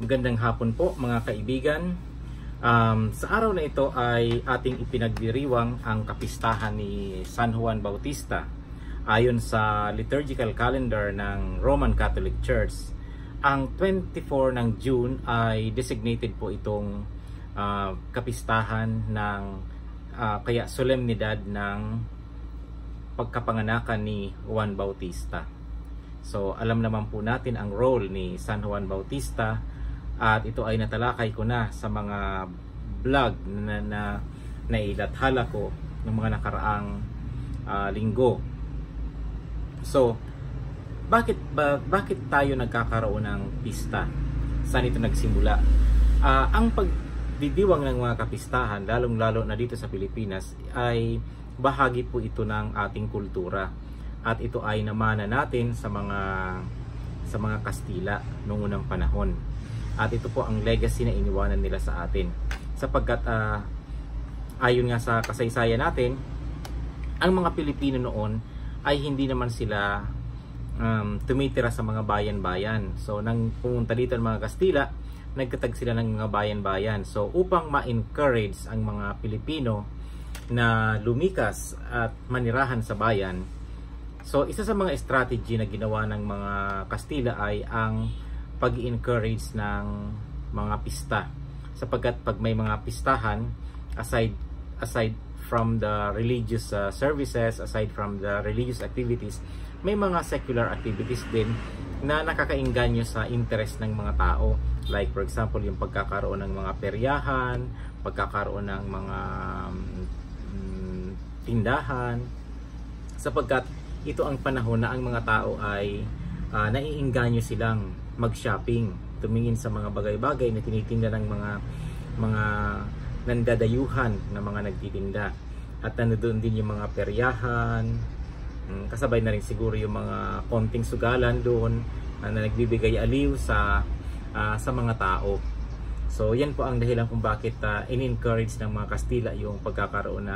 Magandang hapon po mga kaibigan. Sa araw na ito ay ating ipinagdiriwang ang kapistahan ni San Juan Bautista. Ayon sa liturgical calendar ng Roman Catholic Church, ang 24 ng June ay designated po itong kapistahan ng kaya solemnidad ng pagkapanganakan ni Juan Bautista. So alam naman po natin ang role ni San Juan Bautista at ito ay natalakay ko na sa mga vlog na nailathala ko ng mga nakaraang linggo. So bakit tayo nagkakaroon ng pista? Saan ito nagsimula? Ang pagdidiwang ng mga kapistahan, lalong-lalo na dito sa Pilipinas, ay bahagi po ito ng ating kultura. At ito ay namana natin sa mga Kastila noong unang panahon. At ito po ang legacy na iniwanan nila sa atin. Sapagkat ayon nga sa kasaysayan natin, ang mga Pilipino noon ay hindi naman sila tumitira sa mga bayan-bayan. So nang pumunta dito ang mga Kastila, nagkatag sila ng mga bayan-bayan. So upang ma-encourage ang mga Pilipino na lumikas at manirahan sa bayan, so isa sa mga strategy na ginawa ng mga Kastila ay ang pag-encourage ng mga pista. Sapagkat pag may mga pistahan, aside from the religious services, aside from the religious activities, may mga secular activities din na nakakainganyo sa interest ng mga tao. Like for example, yung pagkakaroon ng mga peryahan, pagkakaroon ng mga tindahan, sapagkat ito ang panahon na ang mga tao ay naiinganyo silang mag-shopping, tumingin sa mga bagay-bagay na tinitinda ng mga nandadayuhan na mga nagtitinda. At nandoon din yung mga peryahan, kasabay na rin siguro yung mga konting sugalan doon na nagbibigay aliw sa mga tao. So yan po ang dahilan kung bakit in-encourage ng mga Kastila yung pagkakaroon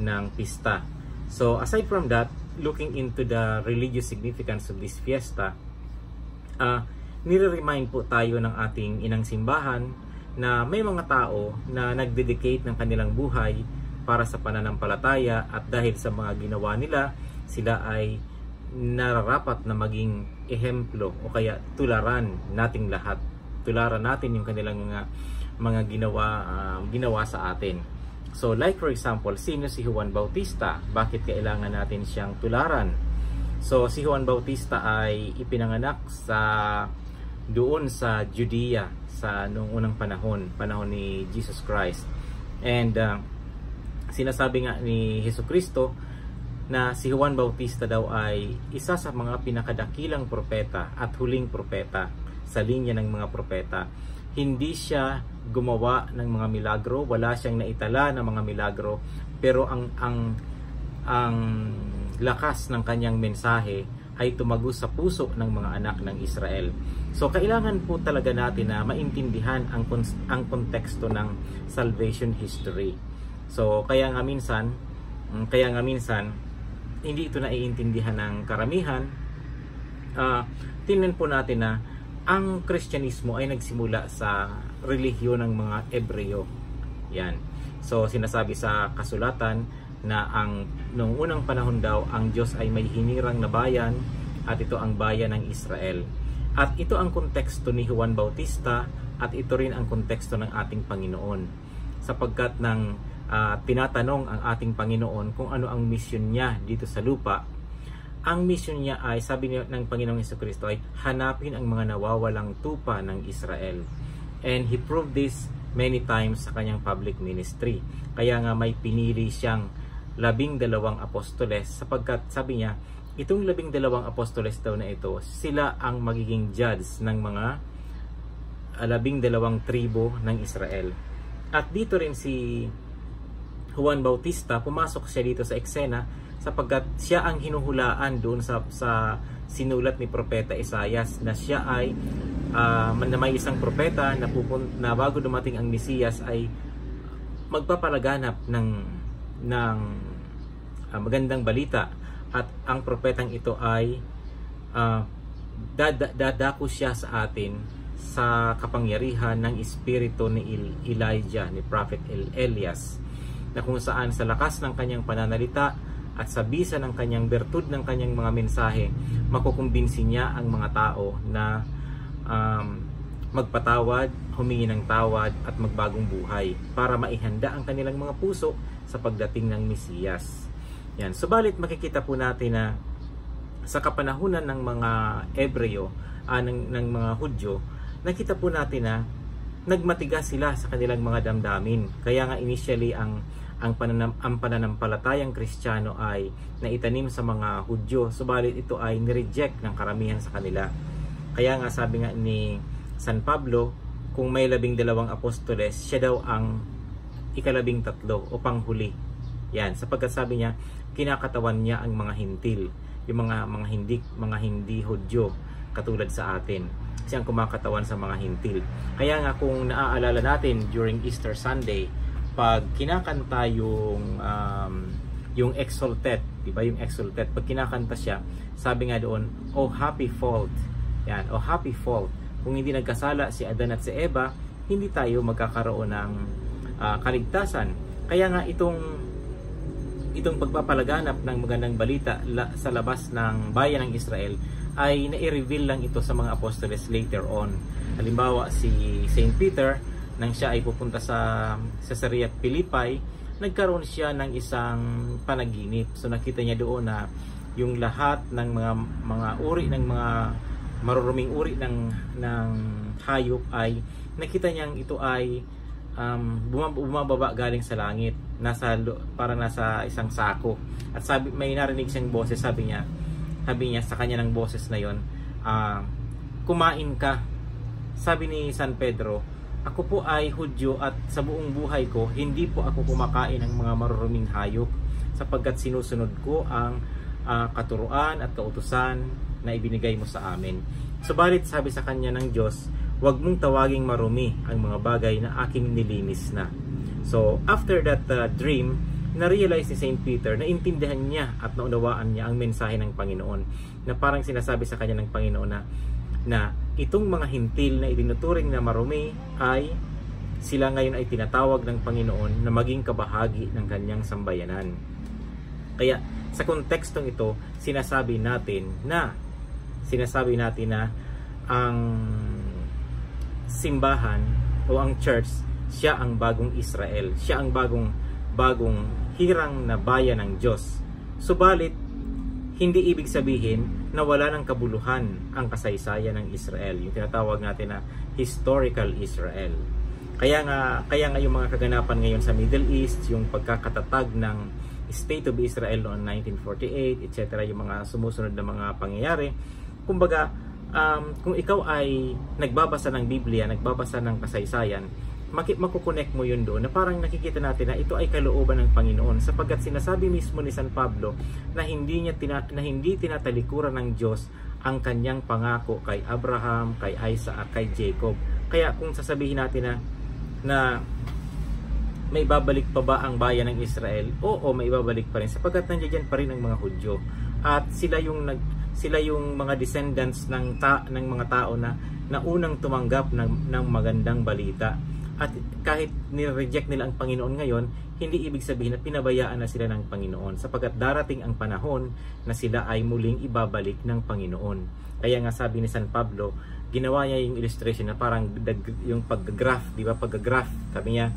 ng pista. So aside from that, looking into the religious significance of this fiesta, nire-remind po tayo ng ating inang simbahan na may mga tao na nag-dedicate ng kanilang buhay para sa pananampalataya, at dahil sa mga ginawa nila, sila ay nararapat na maging ehemplo o kaya tularan nating lahat. Tularan natin yung kanilang mga ginawa sa atin. So like for example, sino si Juan Bautista? Bakit kailangan natin siyang tularan? So si Juan Bautista ay ipinanganak doon sa Judea sa noong unang panahon ni Jesus Christ. And sinasabi nga ni Jesucristo na si Juan Bautista daw ay isa sa mga pinakadakilang propeta at huling propeta sa linya ng mga propeta. Hindi siya gumawa ng mga milagro, wala siyang naitala ng mga milagro, pero ang lakas ng kanyang mensahe ay tumagos sa puso ng mga anak ng Israel. So kailangan po talaga natin na maintindihan ang konteksto ng salvation history. So kaya nga minsan hindi ito naiintindihan ng karamihan. Tingnan po natin na ang Kristyanismo ay nagsimula sa relihiyon ng mga Ebreo. Yan. So sinasabi sa kasulatan na noong unang panahon daw ang Diyos ay may hinirang na bayan, at ito ang bayan ng Israel. At ito ang konteksto ni Juan Bautista, at ito rin ang konteksto ng ating Panginoon. Sapagkat nang tinatanong ang ating Panginoon kung ano ang misyon niya dito sa lupa, ang mission niya ay, sabi ng Panginoong Jesucristo, ay hanapin ang mga nawawalang tupa ng Israel. And He proved this many times sa kanyang public ministry. Kaya nga may pinili siyang 12 apostoles, sapagkat sabi niya, itong 12 apostoles daw na ito, sila ang magiging judge ng mga 12 tribo ng Israel. At dito rin si Juan Bautista, pumasok siya dito sa eksena, sapagkat siya ang hinuhulaan doon sa sinulat ni Propeta Isaias na siya ay na may isang propeta na bago dumating ang Mesiyas ay magpapalaganap ng magandang balita, at ang propetang ito ay dadako siya sa atin sa kapangyarihan ng espiritu ni Elijah, ni Prophet Elias, na kung saan sa lakas ng kanyang pananalita at sa bisa ng kanyang bertud ng kanyang mga mensahe, makukumbinsi niya ang mga tao na magpatawad, humingi ng tawad at magbagong buhay para maihanda ang kanilang mga puso sa pagdating ng Mesiyas. Yan. Subalit makikita po natin na sa kapanahunan ng mga Hebreo, ng mga Hudyo, nakita po natin na nagmatigas sila sa kanilang mga damdamin. Kaya nga initially ang pananampalatayang Kristiyano ay naitanim sa mga Hudyo, subalit ito ay nireject ng karamihan sa kanila. Kaya nga sabi nga ni San Pablo, kung may 12 apostoles, siya daw ang ika-13 o panghuli. Yan, sapagkat sabi niya, kinakatawan niya ang mga hintil, yung mga hindi Hudyo katulad sa atin. Kasi ang kumakatawan sa mga hintil. Kaya nga kung naaalala natin during Easter Sunday, pag kinakanta yung Exultet, di ba yung Exultet, pag kinakanta siya, sabi nga doon, "Oh happy fault." Yan, "Oh happy fault." Kung hindi nagkasala si Adan at si Eva, hindi tayo magkakaroon ng kaligtasan. Kaya nga itong pagpapalaganap ng magandang balita sa labas ng bayan ng Israel ay nai-reveal lang ito sa mga apostoles later on. Halimbawa si Saint Peter, nang siya ay pupunta sa Caesarea Philippi, nagkaroon siya ng isang panaginip. So nakita niya doon na yung lahat ng mga uri ng mga maruruming uri ng hayop ay nakita niyang ito ay bumababa galing sa langit, parang nasa isang sako. At may narinig siyang boses, sabi niya sa kanya ng boses na yon, "Kumain ka." Sabi ni San Pedro, "Ako po ay Hudyo at sa buong buhay ko hindi po ako kumakain ng mga maruruming hayop, sapagkat sinusunod ko ang katuruan at kautusan na ibinigay mo sa amin." Subalit sabi sa kanya ng Diyos, "Huwag mong tawaging marumi ang mga bagay na aking nilinis na." So after that dream, na-realize ni Saint Peter na intindihan niya at naunawaan niya ang mensahe ng Panginoon, na parang sinasabi sa kanya ng Panginoon na itong mga hintil na itinuturing na marumi ay sila ngayon ay tinatawag ng Panginoon na maging kabahagi ng kanyang sambayanan. Kaya sa kontekstong ito, sinasabi natin na ang simbahan o ang church, siya ang bagong Israel, siya ang bagong hirang na bayan ng Diyos. Subalit hindi ibig sabihin na wala ng kabuluhan ang kasaysayan ng Israel, yung tinatawag natin na historical Israel. Kaya nga yung mga kaganapan ngayon sa Middle East, yung pagkakatatag ng State of Israel noong 1948, etc., yung mga sumusunod na mga pangyayari, kumbaga kung ikaw ay nagbabasa ng Biblia, nagbabasa ng kasaysayan, makukonect mo yun doon, na parang nakikita natin na ito ay kalooban ng Panginoon, sapagkat sinasabi mismo ni San Pablo na hindi tinatalikuran ng Diyos ang kanyang pangako kay Abraham, kay Isaac at kay Jacob. Kaya kung sasabihin natin na may babalik pa ba ang bayan ng Israel? Oo, may babalik pa rin, sapagkat nandiyan pa rin ang mga Hudyo, at sila yung mga descendants ng mga tao na unang tumanggap ng magandang balita. At kahit nireject nila ang Panginoon ngayon, hindi ibig sabihin na pinabayaan na sila ng Panginoon, sapagkat darating ang panahon na sila ay muling ibabalik ng Panginoon. Kaya nga sabi ni San Pablo, ginawa niya yung illustration na parang yung pag-graph, di ba? Pag-graph, sabi niya,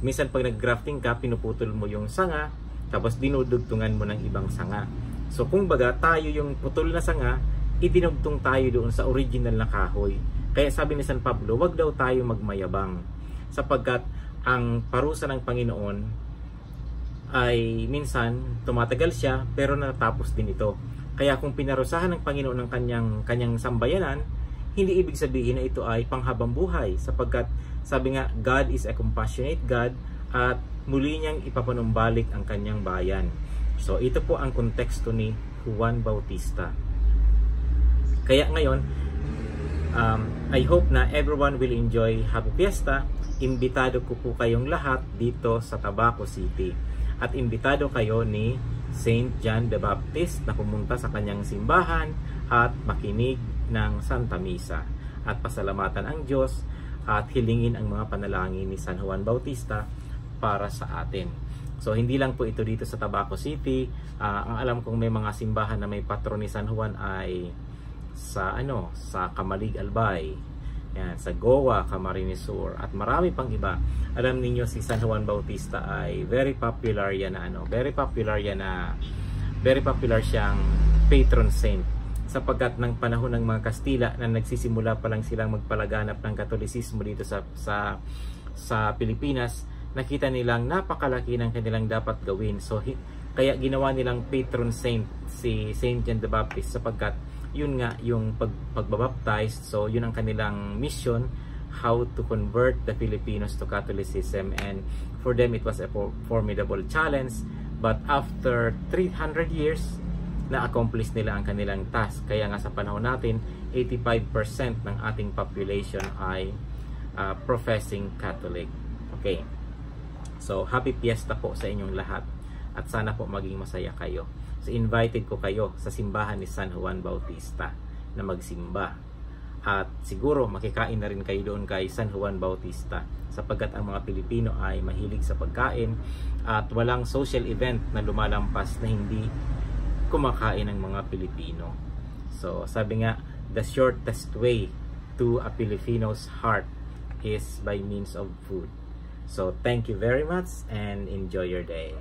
minsan pag nag-grafting ka, pinuputol mo yung sanga, tapos dinudugtungan mo ng ibang sanga. So kung baga, tayo yung putol na sanga, idinugtong tayo doon sa original na kahoy. Kaya sabi ni San Pablo, wag daw tayo magmayabang, sapagkat ang parusa ng Panginoon ay minsan tumatagal siya, pero natapos din ito. Kaya kung pinarusahan ng Panginoon ng kanyang sambayanan, hindi ibig sabihin na ito ay panghabang buhay, sapagkat sabi nga, God is a compassionate God, at muli niyang ipapanumbalik ang kanyang bayan. So ito po ang konteksto ni Juan Bautista. Kaya ngayon, I hope na everyone will enjoy Happy Fiesta. Imbitado ko po kayong lahat dito sa Tabaco City. At imbitado kayo ni Saint John the Baptist na pumunta sa kanyang simbahan at makinig ng Santa Misa. at pasalamatan ang Diyos at hilingin ang mga panalangin ni San Juan Bautista para sa atin. So hindi lang po ito dito sa Tabaco City. Ang alam kong may mga simbahan na may patron ni San Juan ay sa Camalig, Albay, yan, sa Goa, Camarines Sur, at marami pang iba. Alam niyo si San Juan Bautista ay very popular siyang patron saint, sapagkat ng panahon ng mga Kastila na nagsisimula pa lang silang magpalaganap ng Katolisismo dito sa Pilipinas, nakita nilang napakalaki ng kanilang dapat gawin. So kaya ginawa nilang patron saint si Saint John the Baptist, sapagkat yun nga yung pagbabaptize. So yun ang kanilang mission, how to convert the Filipinos to Catholicism, and for them it was a formidable challenge. But after 300 years, na-accomplish nila ang kanilang task. Kaya nga sa panahon natin, 85% ng ating population ay professing Catholic. Okay, so happy fiesta po sa inyong lahat, at sana po maging masaya kayo. So invited ko kayo sa simbahan ni San Juan Bautista na magsimba, at siguro makikain na rin kayo doon kay San Juan Bautista, sapagkat ang mga Pilipino ay mahilig sa pagkain at walang social event na lumalampas na hindi kumakain ng mga Pilipino. So sabi nga, the shortest way to a Filipino's heart is by means of food. So thank you very much and enjoy your day.